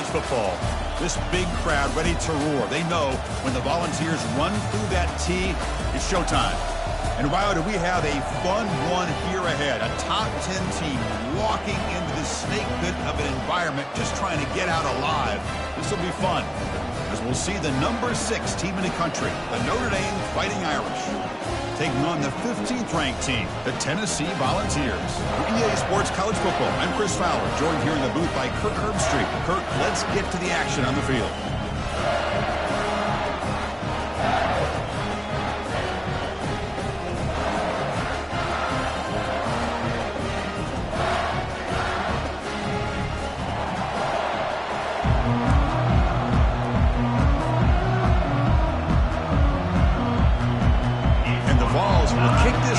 college football. This big crowd ready to roar. They know when the Volunteers run through that tee, it's showtime. And wow, do we have a fun one here ahead. A top 10 team walking into this snake pit of an environment just trying to get out alive. This will be fun, as we'll see the number 6 team in the country, the Notre Dame Fighting Irish, taking on the 15th ranked team, the Tennessee Volunteers. For EA Sports College Football, I'm Chris Fowler, joined here in the booth by Kirk Herbstreit. Kirk, let's get to the action on the field.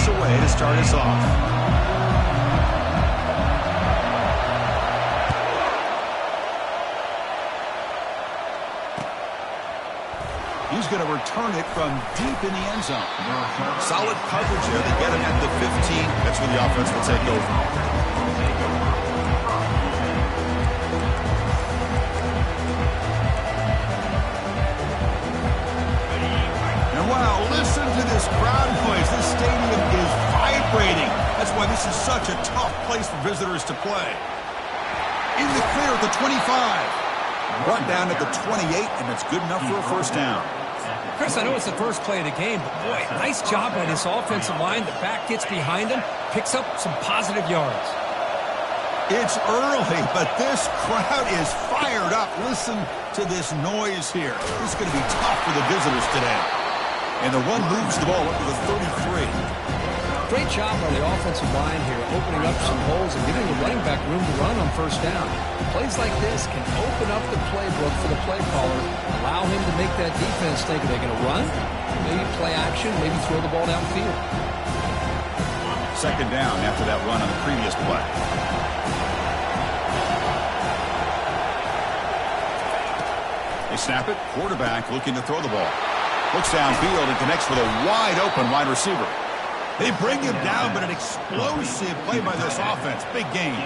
Away to start us off. He's going to return it from deep in the end zone. Solid coverage there. They get him at the 15. That's where the offense will take over. And wow, listen to this crowd noise. This stadium is vibrating. That's why this is such a tough place for visitors to play. In the clear at the 25. Brought down at the 28, and it's good enough for a first down. Chris, I know it's the first play of the game, but boy, nice job by this offensive line. The back gets behind him, picks up some positive yards. It's early, but this crowd is fired up. Listen to this noise here. This is going to be tough for the visitors today. And the one moves the ball up to the 33. Great job by the offensive line here, opening up some holes and giving the running back room to run on first down. Plays like this can open up the playbook for the play caller, allow him to make that defense think, are they going to run? Maybe play action, maybe throw the ball downfield. Second down after that run on the previous play. They snap it, quarterback looking to throw the ball. Looks downfield and connects with a wide-open wide receiver. They bring him down, but an explosive play by this offense. Big game.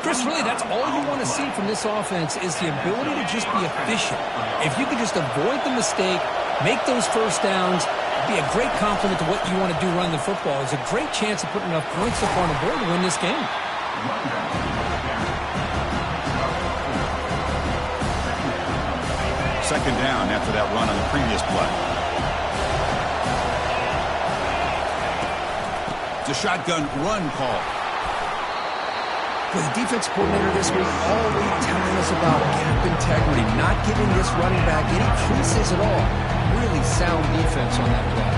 Chris, really, that's all you want to see from this offense is the ability to just be efficient. If you can just avoid the mistake, make those first downs, be a great compliment to what you want to do running the football. It's a great chance of putting enough points up on the board to win this game. Second down after that run on the previous play. It's a shotgun run call. Well, the defense coordinator this week already telling us about gap integrity, not giving this running back any creases at all. Really sound defense on that play.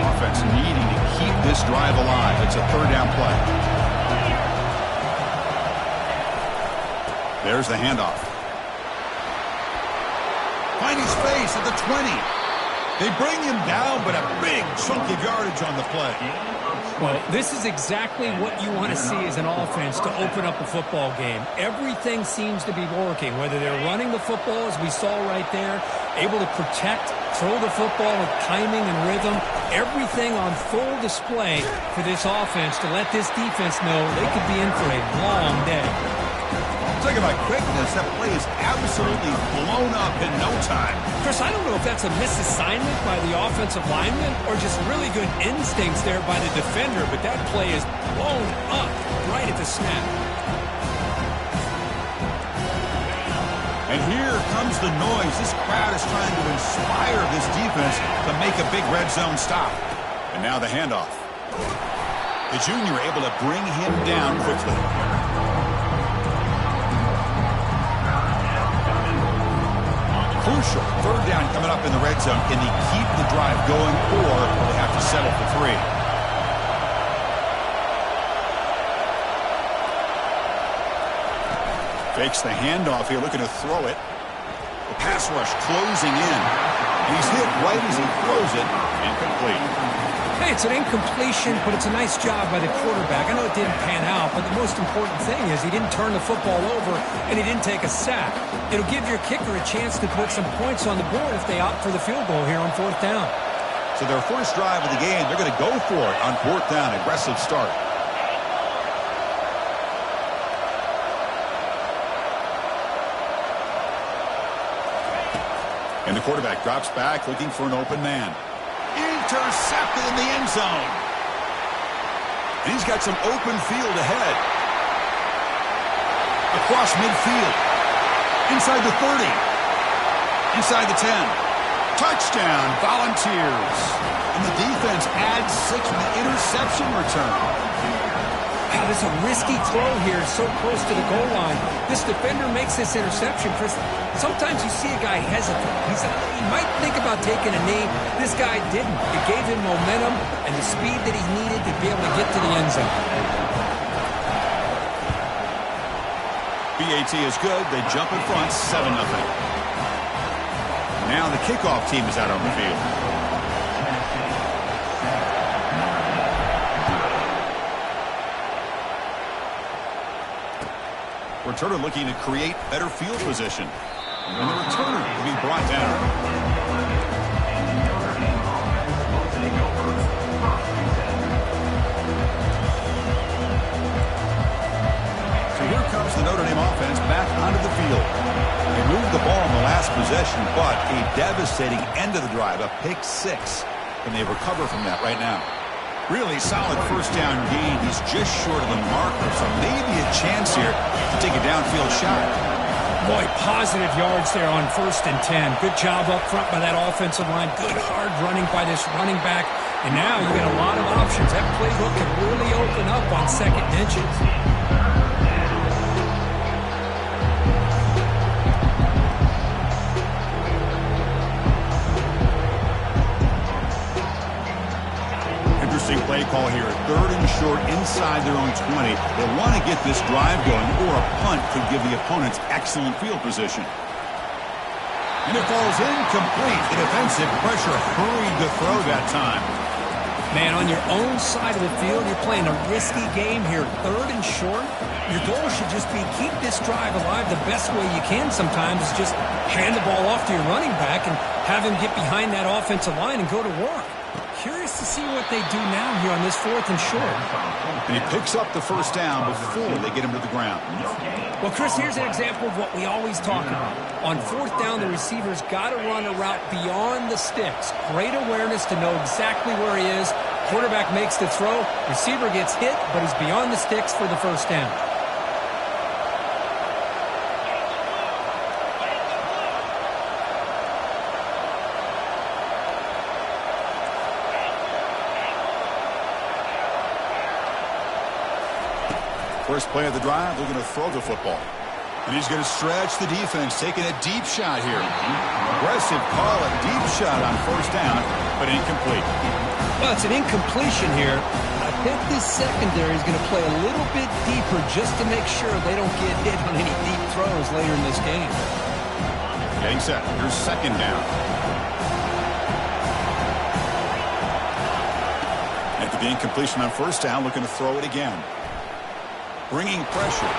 Offense needing to keep this drive alive. It's a third down play. There's the handoff. Finding space at the 20. They bring him down, but a big chunk of yardage on the play. Well, this is exactly what you want to see as an offense to open up a football game. Everything seems to be working, whether they're running the football, as we saw right there, able to protect, throw the football with timing and rhythm, everything on full display for this offense to let this defense know they could be in for a long day. Talking about quickness, that play is absolutely blown up in no time. Chris, I don't know if that's a misassignment by the offensive lineman or just really good instincts there by the defender, but that play is blown up right at the snap. And here comes the noise. This crowd is trying to inspire this defense to make a big red zone stop. And now the handoff. The junior able to bring him down quickly. Crucial. Third down coming up in the red zone. Can they keep the drive going, or will they have to settle for 3? Fakes the handoff here, looking to throw it. The pass rush closing in. He's hit right as he throws it. Incomplete. Hey, it's an incompletion, but it's a nice job by the quarterback. I know it didn't pan out, but the most important thing is he didn't turn the football over and he didn't take a sack. It'll give your kicker a chance to put some points on the board if they opt for the field goal here on fourth down. So their first drive of the game, they're going to go for it on fourth down. Aggressive start. And the quarterback drops back looking for an open man. Intercepted in the end zone. And he's got some open field ahead. Across midfield. Inside the 30. Inside the 10. Touchdown, Volunteers. And the defense adds 6 with an interception return. Wow, this is a risky throw here, so close to the goal line. This defender makes this interception. Chris, sometimes you see a guy hesitate. He might think about taking a knee. This guy didn't. It gave him momentum and the speed that he needed to be able to get to the end zone. BAT is good. They jump in front, 7-0. Now the kickoff team is out on the field. Returner looking to create better field position. And the returner will be brought down. So here comes the Notre Dame offense back onto the field. They moved the ball in the last possession, but a devastating end of the drive, a pick-6. And they recover from that right now. Really solid first down gain. He's just short of the marker, so maybe a chance here to take a downfield shot. Boy, positive yards there on 1st and 10. Good job up front by that offensive line. Good hard running by this running back. And now you get a lot of options. That playbook can really open up on 2nd and inches. Play call here, 3rd and short inside their own 20. They want to get this drive going, or a punt could give the opponents excellent field position. And it falls incomplete. The defensive pressure hurried the throw that time. Man, on your own side of the field, you're playing a risky game here. 3rd and short. Your goal should just be keep this drive alive the best way you can sometimes is just hand the ball off to your running back and have him get behind that offensive line and go to work. Curious to see what they do now here on this 4th and short. And he picks up the first down before they get him to the ground. Well, Chris, here's an example of what we always talk about. On 4th down, the receiver's got to run a route beyond the sticks. Great awareness to know exactly where he is. Quarterback makes the throw. Receiver gets hit, but he's beyond the sticks for the first down. First play of the drive, they're going to throw the football. And he's going to stretch the defense, taking a deep shot here. Aggressive call, a deep shot on 1st down, but incomplete. Well, it's an incompletion here. I think this secondary is going to play a little bit deeper just to make sure they don't get hit on any deep throws later in this game. Getting set. Here's 2nd down. After the incompletion on 1st down, looking to throw it again. Bringing pressure.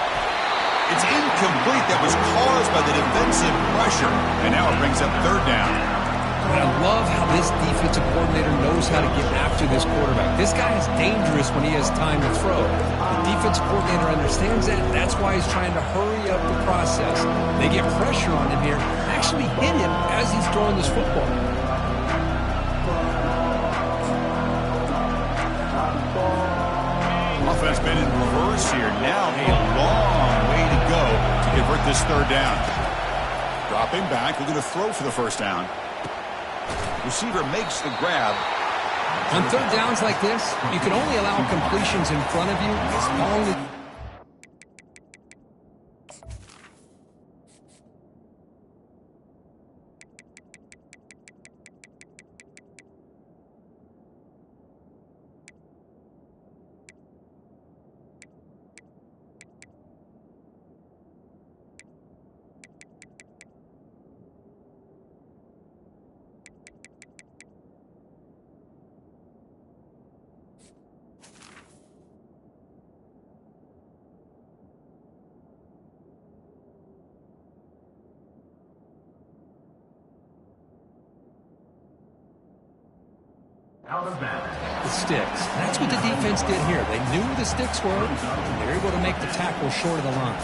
It's incomplete. That was caused by the defensive pressure. And now it brings up 3rd down. But I love how this defensive coordinator knows how to get after this quarterback. This guy is dangerous when he has time to throw. The defensive coordinator understands that. That's why he's trying to hurry up the process. They get pressure on him here. Actually hit him as he's throwing this football. Offense been in reverse here. Now a long way to go to convert this 3rd down. Dropping back, looking to throw for the first down. Receiver makes the grab. On 3rd downs like this, you can only allow completions in front of you as long as... The sticks. That's what the defense did here. They knew the sticks were, and they were able to make the tackle short of the line.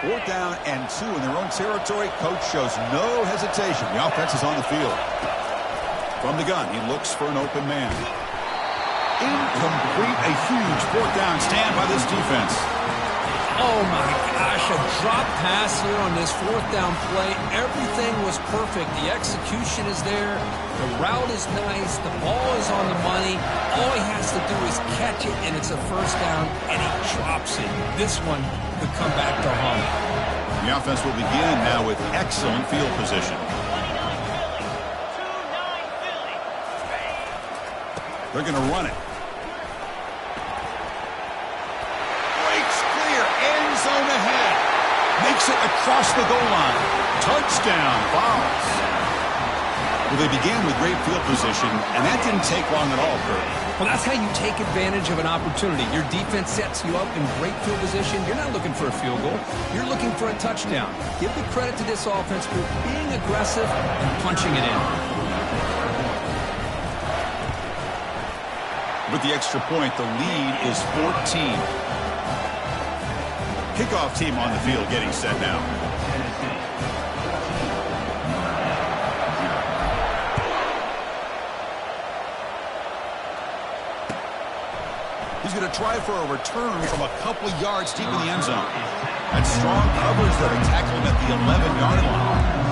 4th down and 2 in their own territory. Coach shows no hesitation. The offense is on the field. From the gun, he looks for an open man. Incomplete. A huge 4th down stand by this defense. Oh, my gosh, a drop pass here on this 4th down play. Everything was perfect. The execution is there. The route is nice. The ball is on the money. All he has to do is catch it, and it's a 1st down, and he drops it. This one could come back to haunt him. The offense will begin now with excellent field position. They're going to run it. Breaks clear. End zone ahead. Makes it across the goal line. Touchdown. Vols. Well, they began with great field position, and that didn't take long at all, Kurt. Well, that's how you take advantage of an opportunity. Your defense sets you up in great field position. You're not looking for a field goal. You're looking for a touchdown. Give the credit to this offense for being aggressive and punching it in. With the extra point, the lead is 14. Kickoff team on the field getting set now. He's going to try for a return from a couple of yards deep in the end zone. And strong coverage there to tackle him at the 11-yard line.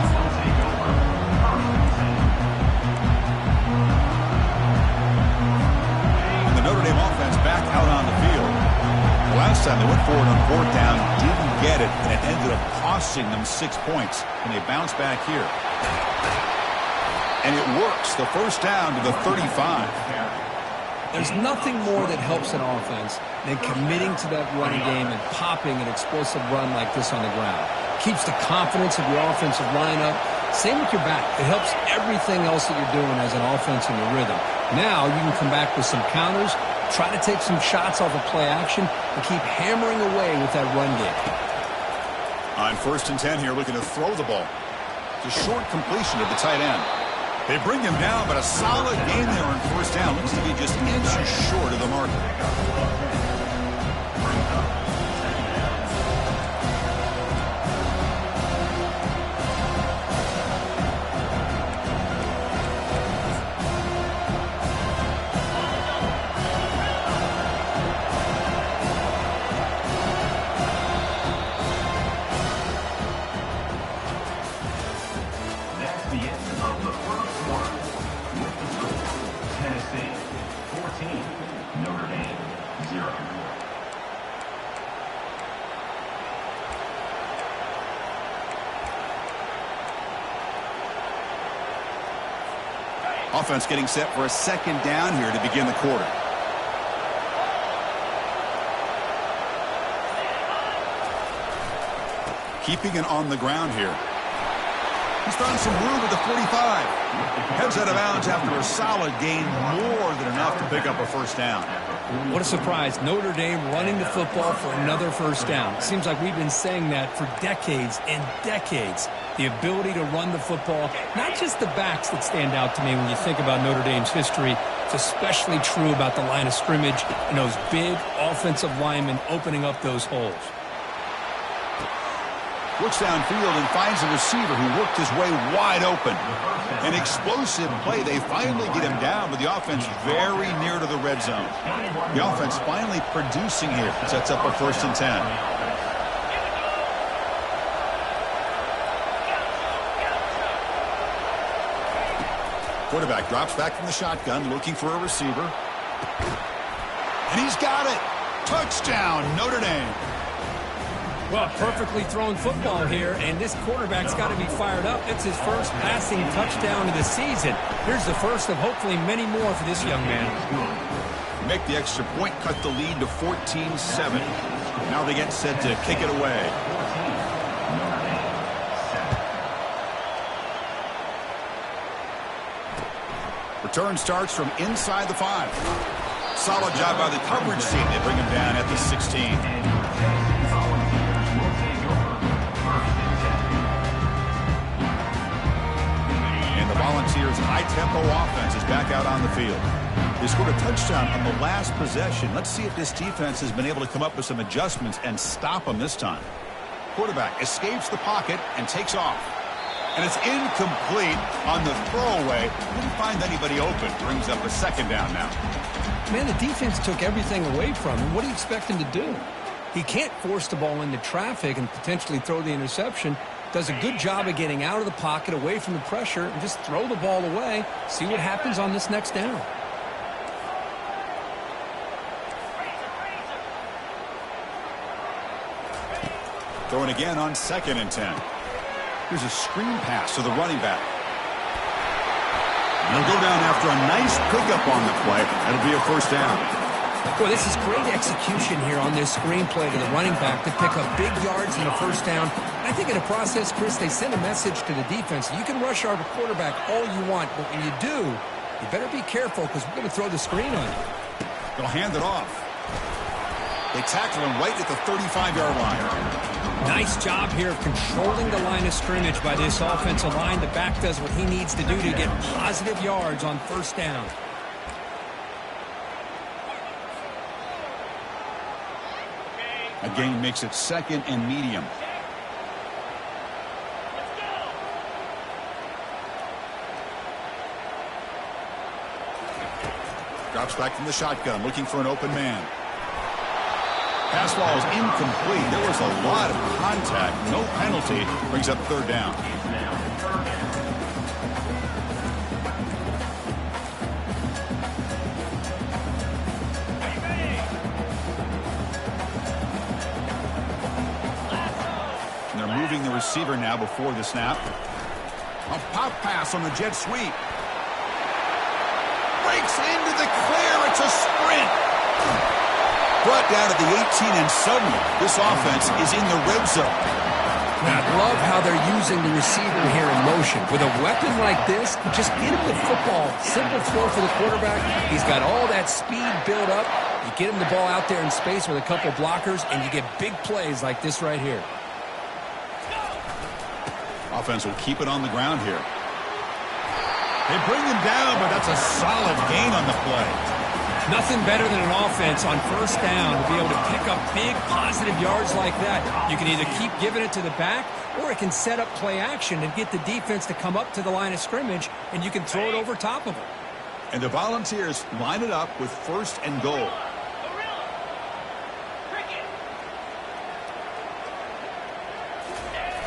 Notre Dame offense back out on the field. The last time they went forward on 4th down, didn't get it, and it ended up costing them 6 points. And they bounce back here. And it works. The 1st down to the 35. There's nothing more that helps an offense than committing to that running game and popping an explosive run like this on the ground. Keeps the confidence of your offensive lineup. Same with your back. It helps everything else that you're doing as an offense in your rhythm. Now you can come back with some counters, try to take some shots off of play action, and keep hammering away with that run game. On 1st and 10 here, looking to throw the ball. It's a short completion of the tight end. They bring him down, but a solid gain there on 1st down. Looks to be just inches short of the marker. Offense getting set for a 2nd down here to begin the quarter. Keeping it on the ground here. He's found some room at the 45. Heads out of bounds after a solid gain, more than enough to pick up a 1st down. What a surprise. Notre Dame running the football for another 1st down. Seems like we've been saying that for decades and decades. The ability to run the football, not just the backs that stand out to me when you think about Notre Dame's history. It's especially true about the line of scrimmage and those big offensive linemen opening up those holes. Looks downfield and finds a receiver who worked his way wide open. An explosive play. They finally get him down, but the offense very near to the red zone. The offense finally producing here. Sets up a 1st and 10. Quarterback drops back from the shotgun, looking for a receiver. And he's got it. Touchdown, Notre Dame. Well, perfectly thrown football here, and this quarterback's got to be fired up. It's his first passing touchdown of the season. Here's the first of hopefully many more for this young man. Make the extra point, cut the lead to 14-7. Now they get set to kick it away. Return starts from inside the 5. Solid job by the coverage team. They bring him down at the 16. And the Volunteers' high-tempo offense is back out on the field. They scored a touchdown on the last possession. Let's see if this defense has been able to come up with some adjustments and stop them this time. Quarterback escapes the pocket and takes off. And it's incomplete on the throwaway. Didn't find anybody open. Brings up a second down now. Man, the defense took everything away from him. What do you expect him to do? He can't force the ball into traffic and potentially throw the interception. Does a good job of getting out of the pocket, away from the pressure, and just throw the ball away. See what happens on this next down. Throwing again on 2nd and 10. Here's a screen pass to the running back. They'll go down after a nice pickup on the play. That'll be a first down. Well, this is great execution here on this screen play to the running back to pick up big yards in the first down. I think in the process, Chris, they send a message to the defense. You can rush our quarterback all you want, but when you do, you better be careful because we're going to throw the screen on you. They'll hand it off. They tackle him right at the 35-yard line. Nice job here of controlling the line of scrimmage by this offensive line. The back does what he needs to do to get positive yards on first down. A gain makes it 2nd and medium. Drops back from the shotgun, looking for an open man. Pass ball is incomplete. There was a lot of contact. No penalty. Brings up 3rd down. And they're moving the receiver now before the snap. A pop pass on the jet sweep. Breaks into the clear. It's a sprint. Brought down to the 18, and suddenly this offense is in the red zone. I love how they're using the receiver here in motion. With a weapon like this, just get him the football. Simple throw for the quarterback. He's got all that speed built up. You get him the ball out there in space with a couple blockers, and you get big plays like this right here. Offense will keep it on the ground here. They bring him down, but that's a solid gain on the play. Nothing better than an offense on first down to be able to pick up big positive yards like that. You can either keep giving it to the back, or it can set up play action and get the defense to come up to the line of scrimmage, and you can throw it over top of them. And the Volunteers line it up with 1st and goal.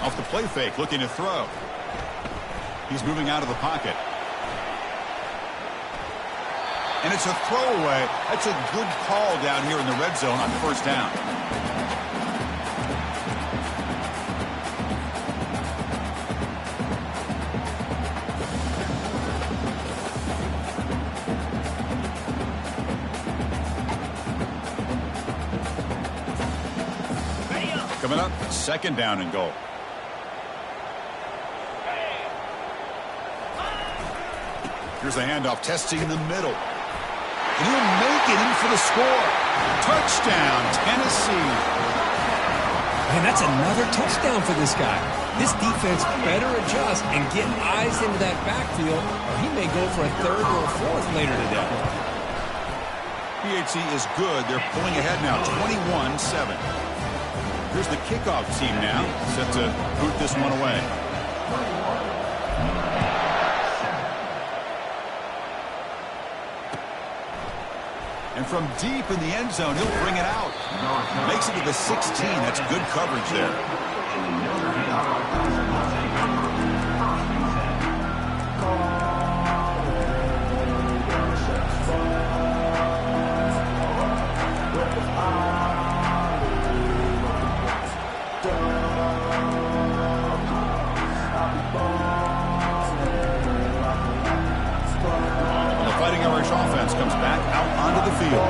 Off the play fake, looking to throw. He's moving out of the pocket. And it's a throwaway. That's a good call down here in the red zone on first down. Coming up, 2nd down and goal. Here's a handoff, testing in the middle. And he'll make it in for the score. Touchdown, Tennessee. And that's another touchdown for this guy. This defense better adjust and get eyes into that backfield, or he may go for a 3rd or a 4th later today. PHC is good. They're pulling ahead now, 21-7. Here's the kickoff team now, set to boot this one away. And from deep in the end zone, he'll bring it out. Makes it to the 16. That's good coverage there. Comes back out onto the field.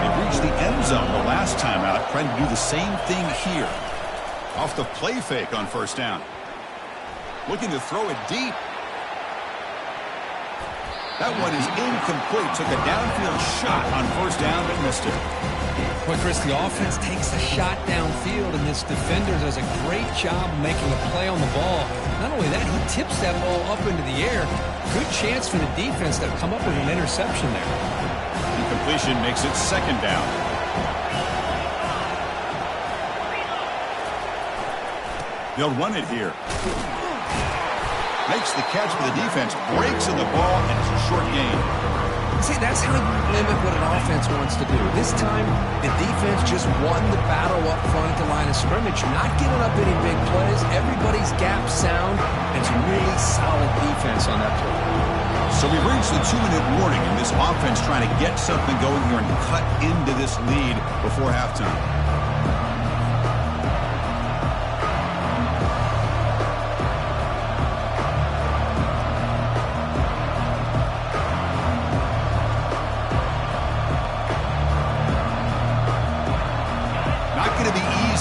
They reached the end zone the last time out, trying to do the same thing here. Off the play fake on first down. Looking to throw it deep. That one is incomplete. Took a downfield shot on first down, but missed it. Well, Chris, the offense takes a shot downfield, and this defender does a great job of making a play on the ball. Not only that, he tips that ball up into the air. Good chance for the defense to come up with an interception there. Incompletion makes it 2nd down. They'll run it here. Makes the catch for the defense, breaks in the ball, and it's a short gain. See, that's how you limit what an offense wants to do. This time, the defense just won the battle up front at the line of scrimmage, not giving up any big plays. Everybody's gap sound, and some really solid defense on that play. So we've reached the 2-minute warning, and this offense trying to get something going here and cut into this lead before halftime.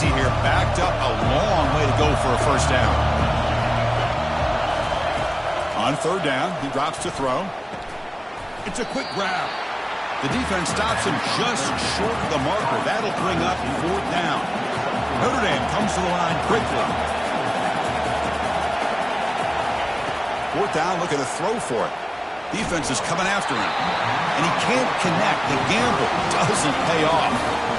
Here, backed up a long way to go for a first down. On third down, he drops to throw. It's a quick grab. The defense stops him just short of the marker. That'll bring up fourth down. Notre Dame comes to the line quickly. Fourth down, look at a throw for it. Defense is coming after him, and he can't connect. The gamble doesn't pay off.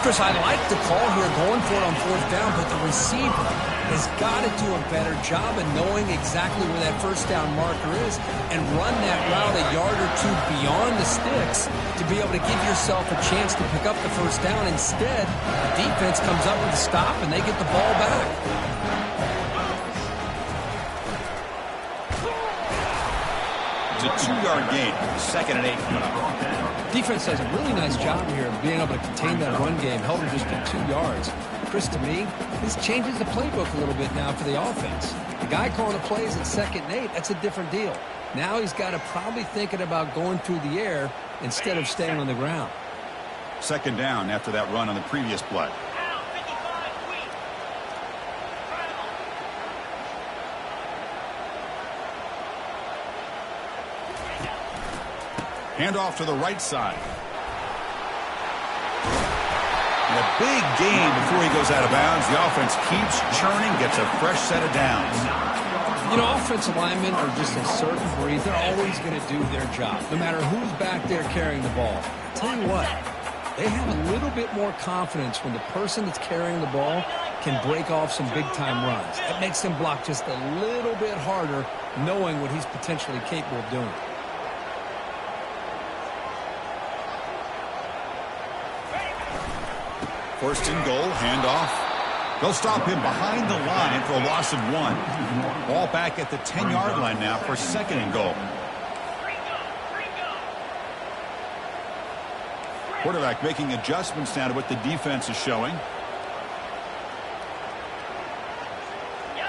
Chris, I like the call here going for it on fourth down, but the receiver has got to do a better job of knowing exactly where that first down marker is and run that route a yard or two beyond the sticks to be able to give yourself a chance to pick up the first down. Instead, the defense comes up with a stop and they get the ball back. It's a 2-yard gain, 2nd and 8. Defense does a really nice job here of being able to contain that run game, held it just to 2 yards. Chris, to me, this changes the playbook a little bit now for the offense. The guy calling the plays at 2nd and 8, that's a different deal. Now he's got to probably thinking about going through the air instead of staying on the ground. 2nd down after that run on the previous play. Handoff to the right side. And a big gain before he goes out of bounds. The offense keeps churning, gets a fresh set of downs. You know, offensive linemen are just a certain breed. They're always going to do their job, no matter who's back there carrying the ball. I'll tell you what, they have a little bit more confidence when the person that's carrying the ball can break off some big-time runs. That makes them block just a little bit harder, knowing what he's potentially capable of doing. First and goal, handoff. They'll stop him behind the line for a loss of 1. Ball back at the 10-yard line now for 2nd and goal. Quarterback making adjustments now to what the defense is showing.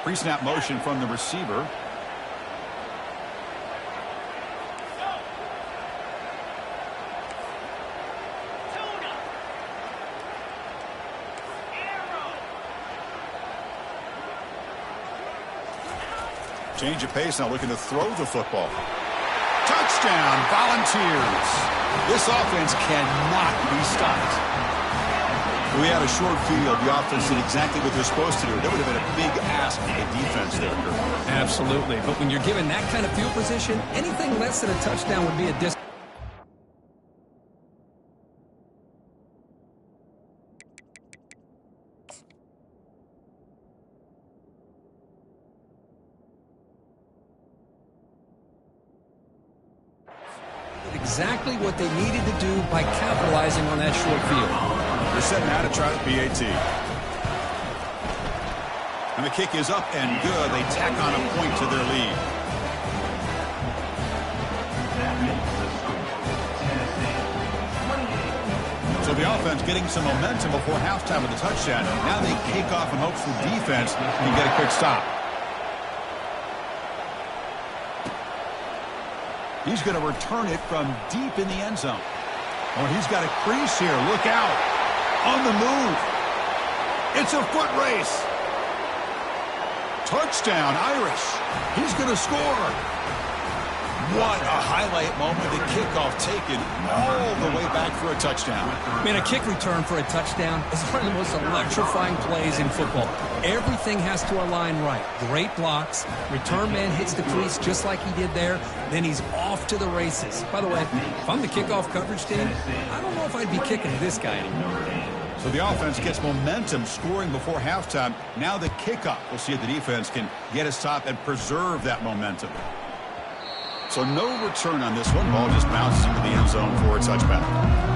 Pre-snap motion from the receiver. Change of pace now, looking to throw the football. Touchdown, Volunteers. This offense cannot be stopped. We had a short field. The offense did exactly what they're supposed to do. That would have been a big ask for the defense there. Absolutely. But when you're given that kind of field position, anything less than a touchdown would be a distance. Exactly what they needed to do by capitalizing on that short field. They're setting out to try the PAT. And the kick is up and good. They tack on a point to their lead. So the offense getting some momentum before halftime with a touchdown. Now they kick off in hopes the defense can get a quick stop. He's going to return it from deep in the end zone. Oh, he's got a crease here. Look out. On the move. It's a foot race. Touchdown, Irish. He's going to score. What a highlight moment. The kickoff taken all the way back for a touchdown. Man, a kick return for a touchdown is one of the most electrifying plays in football. Everything has to align right. Great blocks. Return man hits the crease just like he did there. Then he's off to the races. By the way, if I'm the kickoff coverage team, I don't know if I'd be kicking to this guy anymore. So the offense gets momentum scoring before halftime. Now the kickoff. We'll see if the defense can get a stop and preserve that momentum. So no return on this one. Ball just bounces into the end zone for a touchback.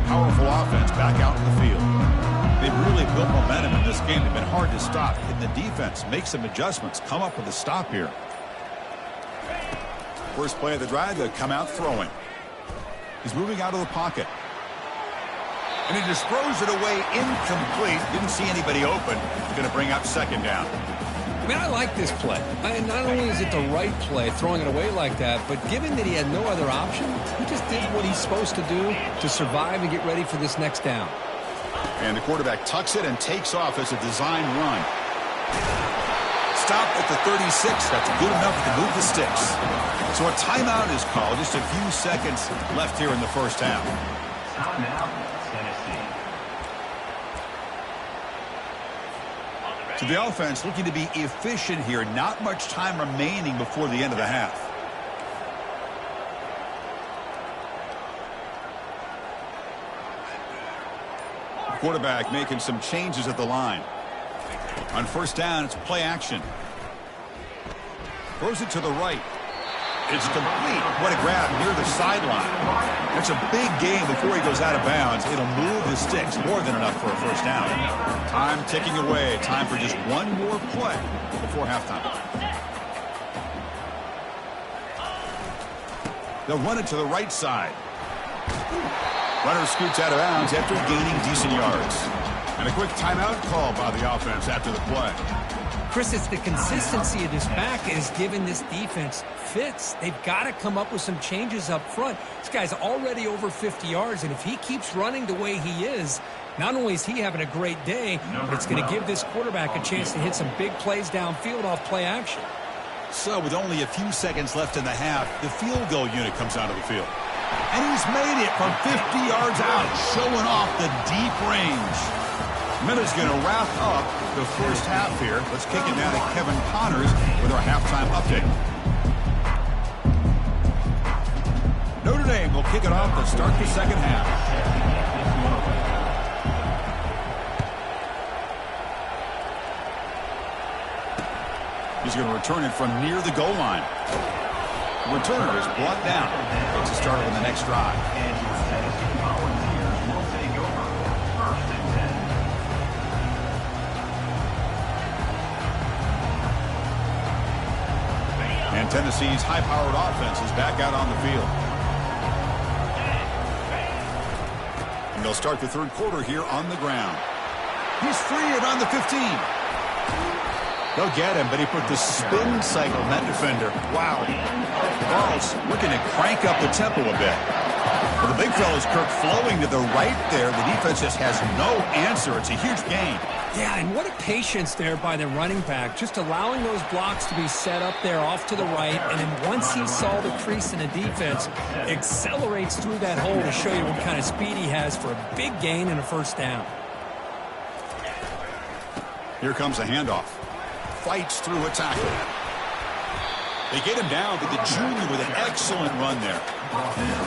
Powerful offense back out in the field. They've really built momentum in this game. They've been hard to stop. Can the defense make some adjustments, come up with a stop here? First play of the drive, they'll come out throwing. He's moving out of the pocket. And he just throws it away incomplete. Didn't see anybody open. He's going to bring up second down. I mean, I like this play. Not only is it the right play, throwing it away like that, but given that he had no other option, he just did what he's supposed to do to survive and get ready for this next down. And the quarterback tucks it and takes off as a design run. Stop at the 36. That's good enough to move the sticks. So a timeout is called. Just a few seconds left here in the first half. So the offense looking to be efficient here. Not much time remaining before the end of the half. The quarterback making some changes at the line. On first down, it's play action. Throws it to the right. It's complete. What a grab near the sideline. That's a big gain before he goes out of bounds. It'll move the sticks. More than enough for a first down. Time ticking away. Time for just one more play before halftime. They'll run it to the right side. Runner scoots out of bounds after gaining decent yards. And a quick timeout call by the offense after the play. Chris, it's the consistency of this back is giving this defense fits. They've got to come up with some changes up front. This guy's already over 50 yards, and if he keeps running the way he is, not only is he having a great day, but it's going to give this quarterback a chance to hit some big plays downfield off play action. So with only a few seconds left in the half, the field goal unit comes out of the field. And he's made it from 50 yards out, showing off the deep range. Miller's going to wrap up the first half here. Let's kick it down to Kevin Connors with our halftime update. Notre Dame will kick it off to start the second half. He's going to return it from near the goal line. The returner is brought down. It's a start on the next drive. And Tennessee's high-powered offense is back out on the field. And they'll start the third quarter here on the ground. He's free around the 15. They'll get him, but he put the spin cycle on that defender. Wow. Ball's looking to crank up the tempo a bit. Well, the big fella's Kirk flowing to the right there. The defense just has no answer. It's a huge gain. Yeah, and what a patience there by the running back, just allowing those blocks to be set up there off to the right, and then once he saw the crease in the defense, accelerates through that hole to show you what kind of speed he has for a big gain and a first down. Here comes a handoff. Fights through a tackle. They get him down, but the junior with an excellent run there.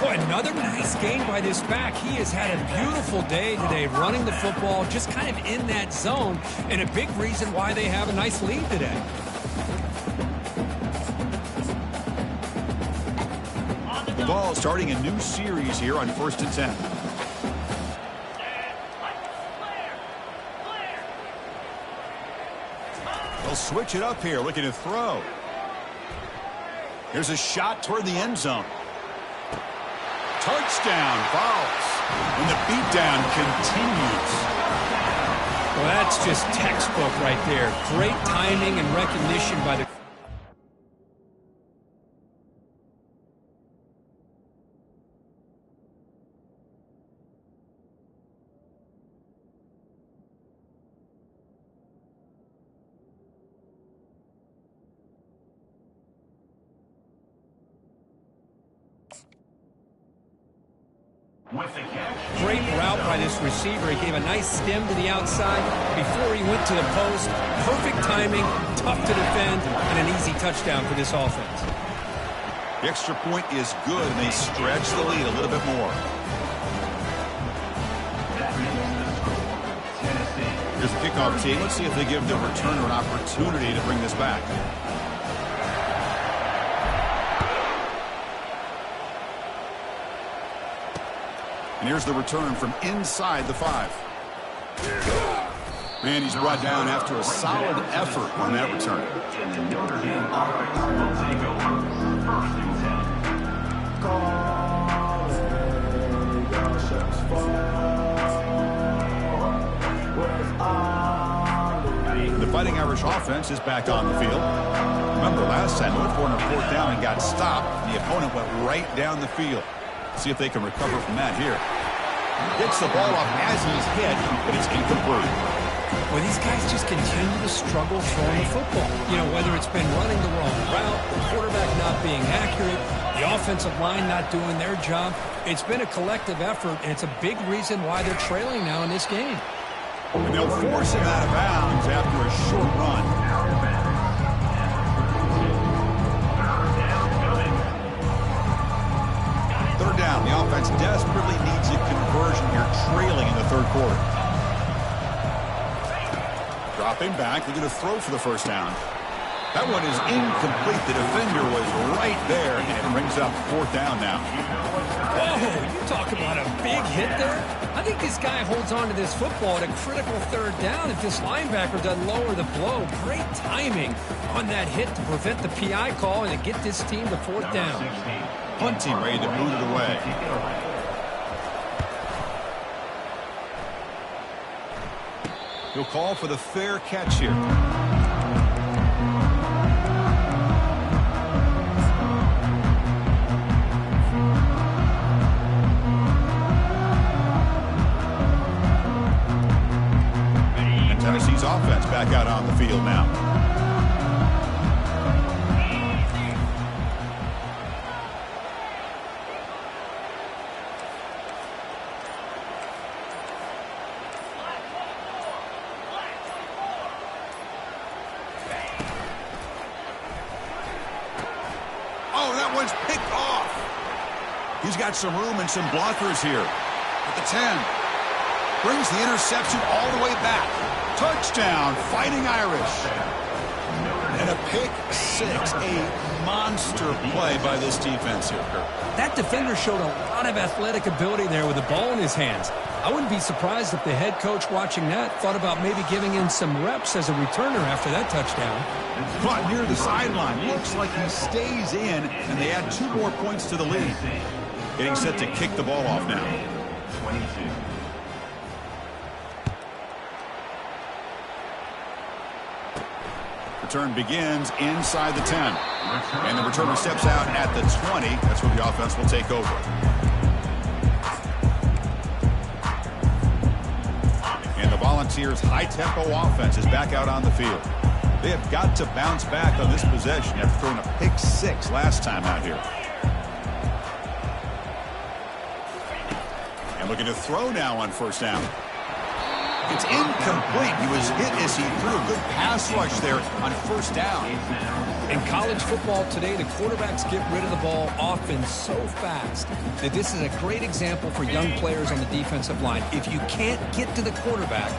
Boy, another nice gain by this back. He has had a beautiful day today running the football, just kind of in that zone, and a big reason why they have a nice lead today. The ball starting a new series here on 1st and 10. They'll switch it up here, looking to throw. Here's a shot toward the end zone. Touchdown, Vols. And the beatdown continues. Well, that's just textbook right there. Great timing and recognition by the... Great route by this receiver. He gave a nice stem to the outside before he went to the post. Perfect timing, tough to defend, and an easy touchdown for this offense. The extra point is good, and they stretch the lead a little bit more. Here's the kickoff team. Let's see if they give the returner an opportunity to bring this back. And here's the return from inside the 5. And he's brought down after a solid effort on that return. The Fighting Irish offense is back on the field. Remember, last time they went for a 4th down and got stopped. The opponent went right down the field. See if they can recover from that here. Gets the ball off as he's hit, but it's incomplete. Well, these guys just continue to struggle throwing the football. You know, whether it's been running the wrong route, the quarterback not being accurate, the offensive line not doing their job. It's been a collective effort, and it's a big reason why they're trailing now in this game. And they'll force him out of bounds after a short run. Third down. The offense desperately needs a conversion here, trailing in the 3rd quarter. Dropping back. They're going to throw for the 1st down. That one is incomplete. The defender was right there, and it brings up 4th down now. Oh, you talk about a big hit there. I think this guy holds on to this football at a critical 3rd down if this linebacker doesn't lower the blow. Great timing on that hit to prevent the PI call and to get this team to 4th down. Punt team ready to boot it away. He'll call for the fair catch here. And Tennessee's offense back out on the field now. Picked off. He's got some room and some blockers here. At the 10. Brings the interception all the way back. Touchdown, Fighting Irish. And a pick 6. A monster play by this defense here, Kirk. That defender showed a lot of athletic ability there with the ball in his hands. I wouldn't be surprised if the head coach watching that thought about maybe giving him some reps as a returner after that touchdown. Caught near the sideline. Looks like he stays in, and they add 2 more points to the lead. Getting set to kick the ball off now. 22. Return begins inside the 10. And the returner steps out at the 20. That's where the offense will take over. And the Volunteers' high-tempo offense is back out on the field. They have got to bounce back on this possession after throwing a pick 6 last time out here. And looking to throw now on 1st down. It's incomplete. He was hit as he threw a good pass rush there on 1st down. In college football today, the quarterbacks get rid of the ball often so fast that this is a great example for young players on the defensive line. If you can't get to the quarterback,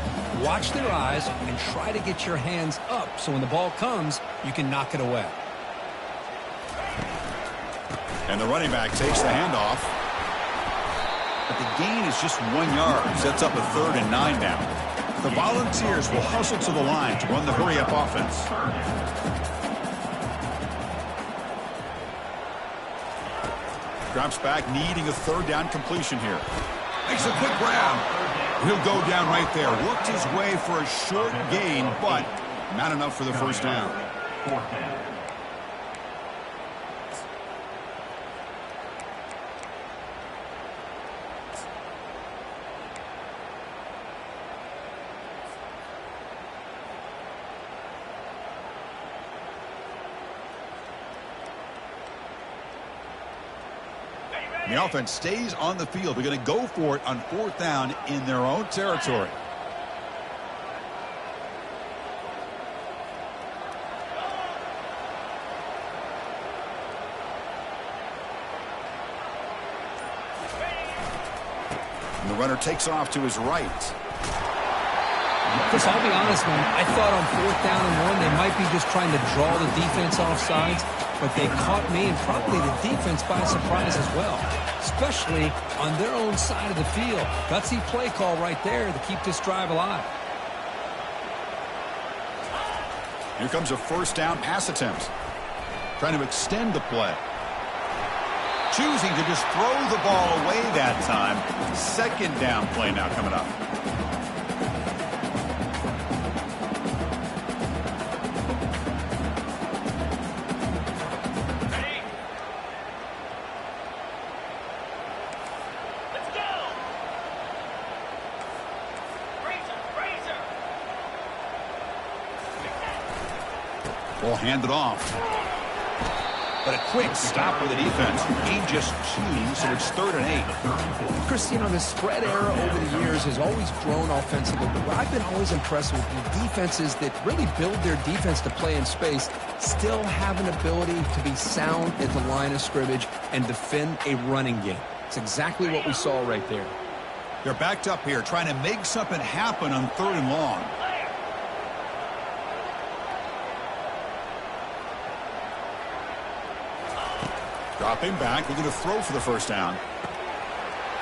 watch their eyes and try to get your hands up so when the ball comes, you can knock it away. And the running back takes the handoff. But the gain is just 1 yard. Sets up a 3rd and 9 now. The Volunteers will hustle to the line to run the hurry-up offense. Drops back, needing a 3rd down completion here. Makes a quick grab. He'll go down right there. Worked his way for a short gain, but not enough for the 1st down. 4th down. The offense stays on the field. They're going to go for it on 4th down in their own territory. And the runner takes off to his right. Chris, I'll be honest, man. I thought on 4th down and 1, they might be just trying to draw the defense off sides, but they caught me and probably the defense by surprise as well, especially on their own side of the field. Gutsy play call right there to keep this drive alive. Here comes a 1st down pass attempt. Trying to extend the play. Choosing to just throw the ball away that time. 2nd down play now coming up. Ball handed off. But a quick stop with the defense. Gain just 2, so it's 3rd and 8. Chris, you know, the spread era over the years has always grown offensively, but what I've been always impressed with the defenses that really build their defense to play in space still have an ability to be sound at the line of scrimmage and defend a running game. It's exactly what we saw right there. They're backed up here, trying to make something happen on 3rd and long. Dropping back, looking to throw for the 1st down.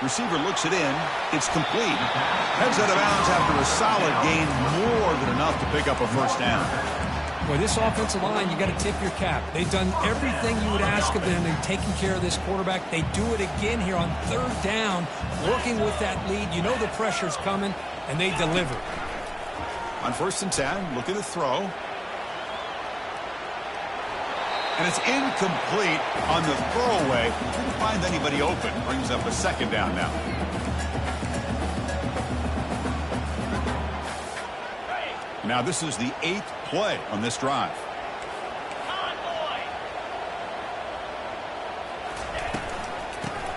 Receiver looks it in. It's complete. Heads out of bounds after a solid gain, more than enough to pick up a 1st down. Well, this offensive line, you got to tip your cap. They've done everything you would ask of them in taking care of this quarterback. They do it again here on 3rd down, working with that lead. You know the pressure's coming, and they deliver. On 1st and 10, looking to throw. And it's incomplete on the throwaway. Didn't find anybody open. Brings up a 2nd down now. Now this is the 8th play on this drive.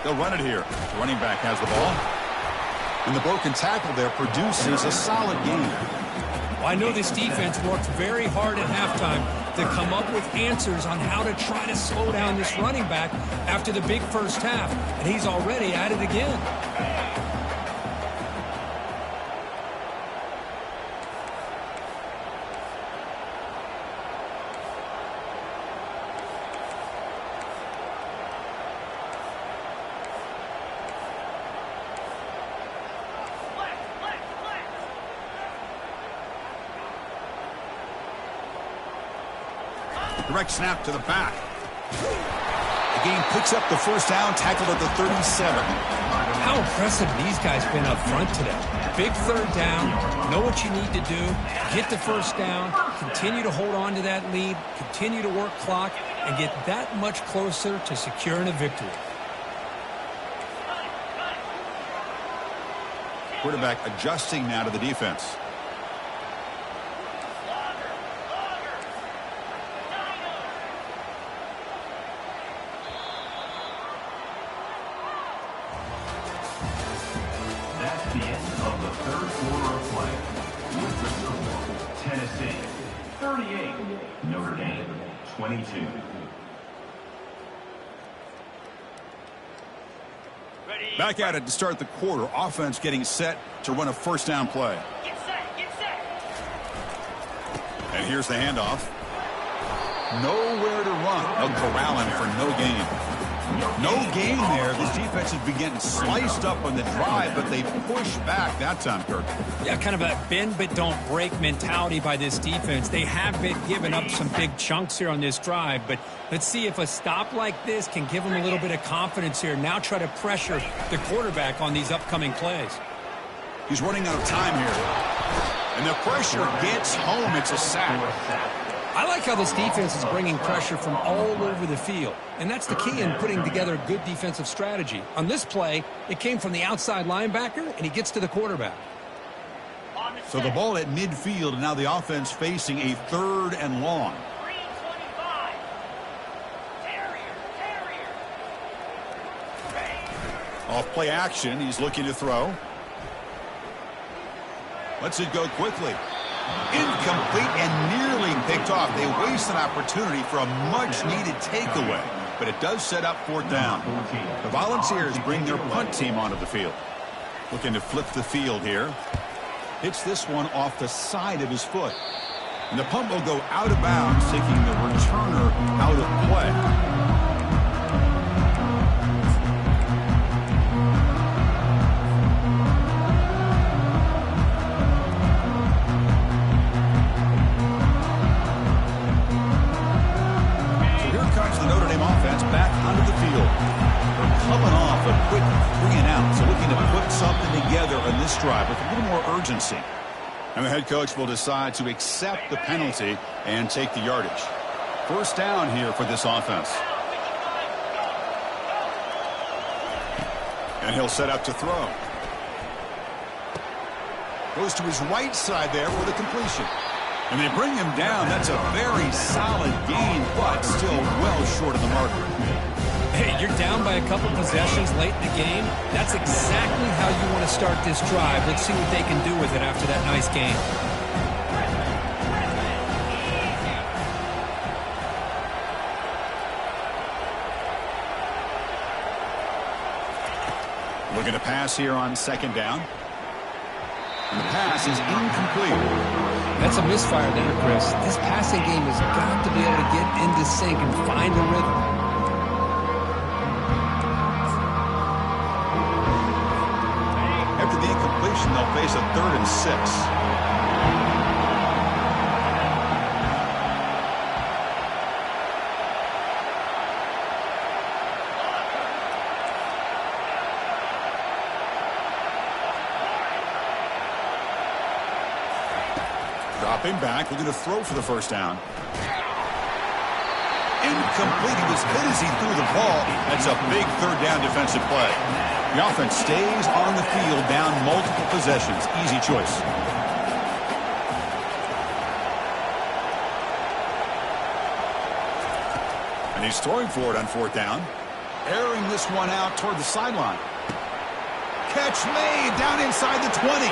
They'll run it here. The running back has the ball. And the broken tackle there produces a solid gain. Well, I know this defense worked very hard at halftime to come up with answers on how to try to slow down this running back after the big 1st half. And he's already at it again. Direct snap to the back. The game picks up the 1st down, tackled at the 37. How impressive these guys been up front today. Big 3rd down, know what you need to do, get the 1st down, continue to hold on to that lead, continue to work clock, and get that much closer to securing a victory. Quarterback adjusting now to the defense. The end of the 3rd quarter of play. With the score, Tennessee 38, Notre Dame 22. Back at it to start the quarter. Offense getting set to run a 1st down play. Get set, get set. And here's the handoff. Nowhere to run. They'll corral him for no gain. No gain there. This defense has been getting sliced up on the drive, but they push back that time, Kirk. Yeah, kind of a bend but don't break mentality by this defense. They have been giving up some big chunks here on this drive, but let's see if a stop like this can give them a little bit of confidence here. Now try to pressure the quarterback on these upcoming plays. He's running out of time here. And the pressure gets home. It's a sack. I like how this defense is bringing pressure from all over the field, and that's the key in putting together a good defensive strategy. On this play, it came from the outside linebacker, and he gets to the quarterback. So the ball at midfield, and now the offense facing a 3rd and long. 325. Terrier. Off play action, he's looking to throw. Lets it go quickly. Incomplete and nearly picked off. They waste an opportunity for a much-needed takeaway, but it does set up fourth down. The Volunteers bring their punt team onto the field. Looking to flip the field here. Hits this one off the side of his foot. And the punt will go out of bounds, taking the returner out of play. Back onto the field. They're coming off a quick 3-and-out, so looking to put something together on this drive with a little more urgency. And the head coach will decide to accept the penalty and take the yardage. First down here for this offense. And he'll set up to throw. Goes to his right side there for the completion. And they bring him down. That's a very solid gain, but still well short of the mark. Hey, you're down by a couple possessions late in the game. That's exactly how you want to start this drive. Let's see what they can do with it after that nice game. Looking to pass here on second down. And the pass is incomplete. That's a misfire there, Chris. This passing game has got to be able to get into sync and find a rhythm. After the incompletion, they'll face a 3rd and 6. Dropping back, looking to throw for the first down. Incomplete. He was hit as he threw the ball. That's a big 3rd down defensive play. The offense stays on the field down multiple possessions. Easy choice. And he's throwing for it on 4th down. Airing this one out toward the sideline. Catch made down inside the 20.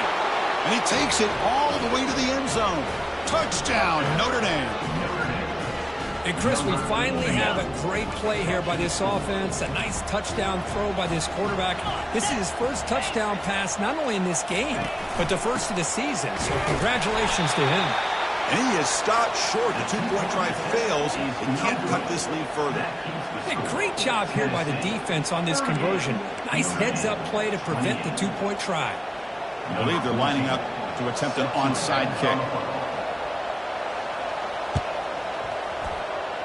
And he takes it all the way to the end zone. Touchdown, Notre Dame. And Chris, we finally have a great play here by this offense. A nice touchdown throw by this quarterback. This is his first touchdown pass, not only in this game, but the first of the season. So congratulations to him. And he is stopped short. The two-point try fails. He can't cut this lead further. Hey, great job here by the defense on this conversion. Nice heads-up play to prevent the two-point try. I believe they're lining up to attempt an onside kick.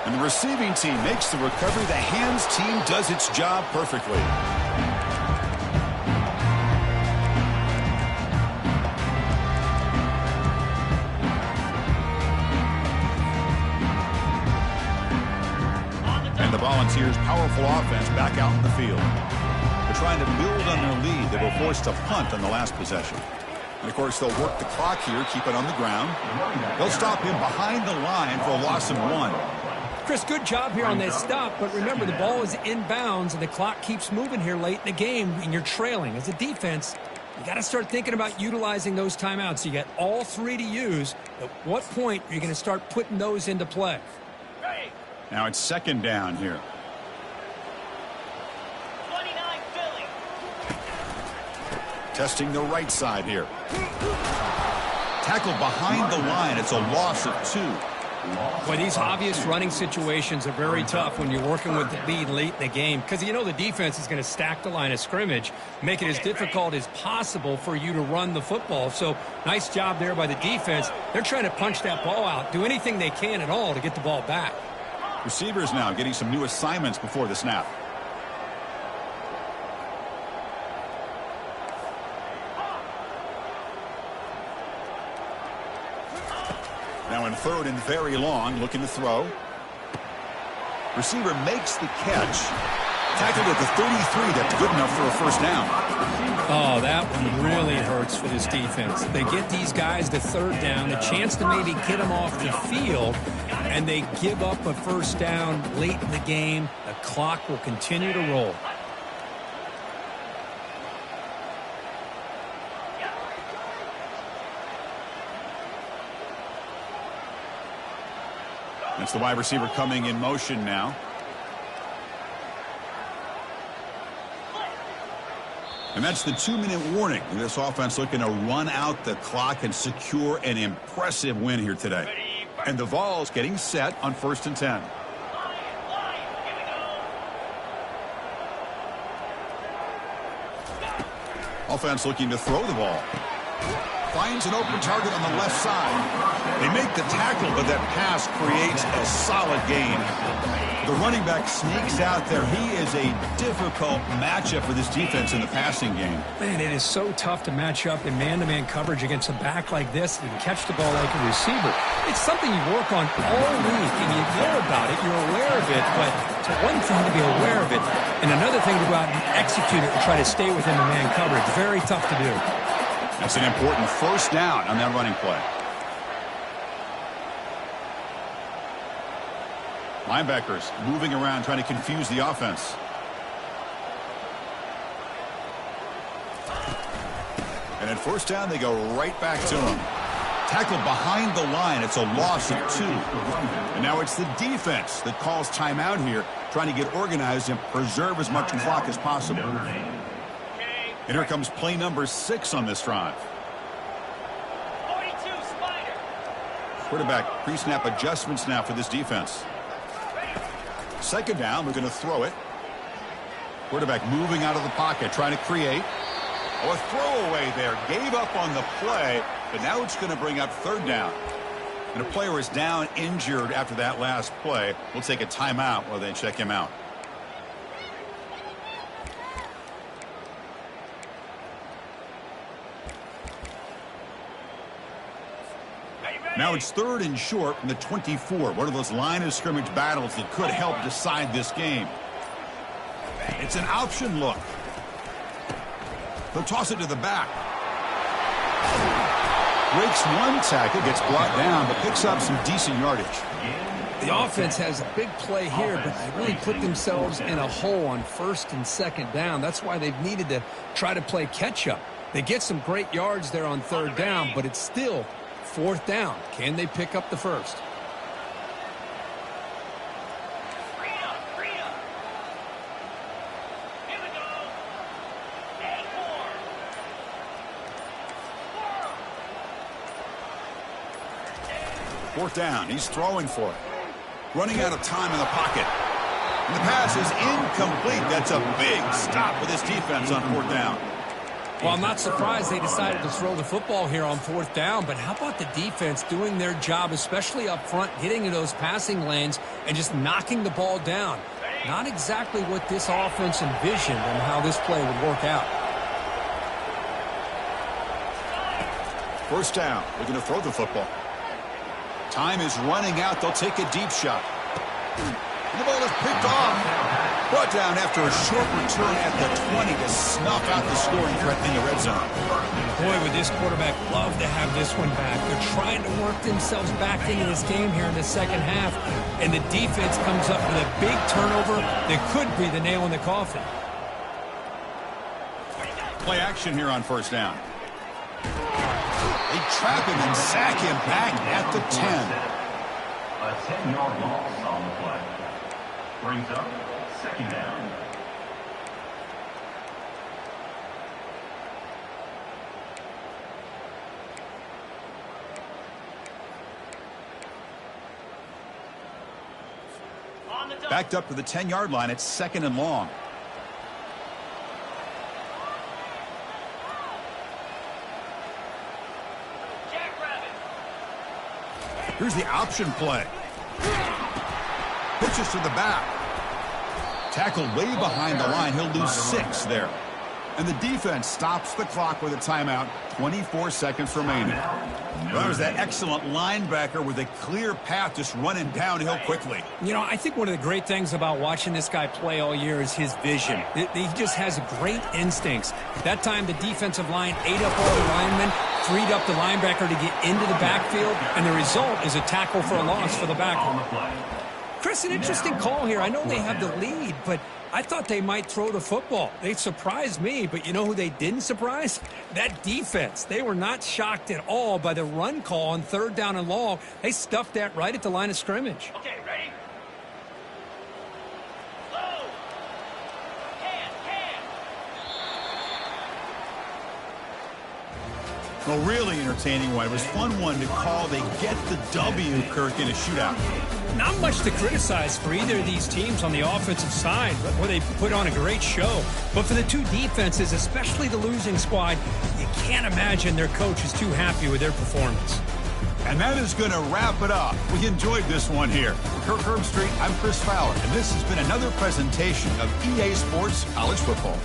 And the receiving team makes the recovery. The hands team does its job perfectly. And the Volunteers' powerful offense back out in the field. They're trying to build on their lead. They were forced to punt on the last possession. And, of course, they'll work the clock here, keep it on the ground. They'll stop him behind the line for a loss of 1. Chris, good job here on that stop, but remember, the ball is inbounds, and the clock keeps moving here late in the game, and you're trailing. As a defense, you got to start thinking about utilizing those timeouts. You got all 3 to use. At what point are you going to start putting those into play? Now it's second down here. 29 Philly. Testing the right side here. Tackle behind the line. It's a loss of 2. Boy, these obvious running situations are very tough when you're working with the lead late in the game, because you know the defense is going to stack the line of scrimmage, make it as difficult as possible for you to run the football. So nice job there by the defense. They're trying to punch that ball out, do anything they can at all to get the ball back. Receivers now getting some new assignments before the snap. Now in 3rd and very long, looking to throw. Receiver makes the catch. Tackled at the 33. That's good enough for a first down. Oh, that one really hurts for this defense. They get these guys to 3rd down, a chance to maybe get them off the field, and they give up a first down late in the game. The clock will continue to roll. That's the wide receiver coming in motion now. And that's the 2-minute warning. This offense looking to run out the clock and secure an impressive win here today. And the Vols getting set on 1st and 10. Offense looking to throw the ball. Finds an open target on the left side. They make the tackle, but that pass creates a solid gain. The running back sneaks out there. He is a difficult matchup for this defense in the passing game. Man, it is so tough to match up in man-to-man coverage against a back like this and catch the ball like a receiver. It's something you work on all week, and you know about it. You're aware of it, but it's one thing to be aware of it, and another thing to go out and execute it and try to stay within the man coverage. Very tough to do. That's an important first down on that running play. Linebackers moving around, trying to confuse the offense. And at first down, they go right back to him. Tackled behind the line. It's a loss of 2. And now it's the defense that calls timeout here, trying to get organized and preserve as much clock as possible. And here comes play number 6 on this drive. 42 Spider. Quarterback pre-snap adjustments now for this defense. Second down, we're going to throw it. Quarterback moving out of the pocket, trying to create. Oh, a throwaway there. Gave up on the play, but now it's going to bring up 3rd down. And a player is down injured after that last play. We'll take a timeout while they check him out. Now it's 3rd and short from the 24. One of those line of scrimmage battles that could help decide this game. It's an option look. They'll toss it to the back. Breaks one tackle, gets brought down, but picks up some decent yardage. The offense has a big play here, but they really put themselves in a hole on 1st and 2nd down. That's why they've needed to try to play catch-up. They get some great yards there on 3rd down, but it's still 4th down. Can they pick up the 1st? Here we go. 8-4. 4th down. He's throwing for it. Running out of time in the pocket. And the pass is incomplete. That's a big stop with this defense on 4th down. Well, I'm not surprised they decided to throw the football here on 4th down, but how about the defense doing their job, especially up front, getting in those passing lanes and just knocking the ball down? Not exactly what this offense envisioned and how this play would work out. 1st down. They're going to throw the football. Time is running out. They'll take a deep shot. And the ball is picked off. Brought down after a short return at the 20 to snuff out the scoring threat in the red zone. Boy, would this quarterback love to have this one back. They're trying to work themselves back into this game here in the 2nd half, and the defense comes up with a big turnover that could be the nail in the coffin. Play action here on 1st down. They trap him and sack him back at the 10. A 10-yard loss on the play. Brings up 2nd down. Backed up to the 10-yard line. It's 2nd and long. Here's the option play. Pitches to the back. Tackled way behind the line. He'll lose 6 there. And the defense stops the clock with a timeout. 24 seconds remaining. Well, there's that excellent linebacker with a clear path just running downhill quickly. You know, I think one of the great things about watching this guy play all year is his vision. He just has great instincts. That time, the defensive line ate up all the linemen, freed up the linebacker to get into the backfield, and the result is a tackle for a loss for the backer. Chris, an interesting call here. I know they have the lead, but I thought they might throw the football. They surprised me, but you know who they didn't surprise? That defense. They were not shocked at all by the run call on 3rd down and long. They stuffed that right at the line of scrimmage. Okay, ready? Low. Hand. Well, really entertaining one. It was fun one to call. They get the W, Kirk, in a shootout. Not much to criticize for either of these teams on the offensive side, where they put on a great show. But for the two defenses, especially the losing squad, you can't imagine their coach is too happy with their performance. And that is going to wrap it up. We enjoyed this one here. For Kirk Herbstreit, I'm Chris Fowler, and this has been another presentation of EA Sports College Football.